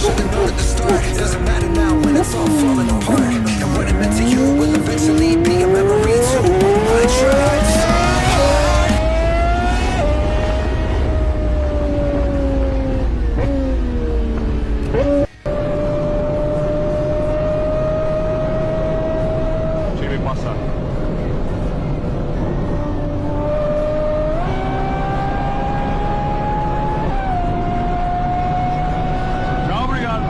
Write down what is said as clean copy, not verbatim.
holding on at the start. Doesn't matter now when it's all falling apart. And what it meant to you will eventually be a memory too. I tried so hard. Deixa ele passar. Tchau, obrigado.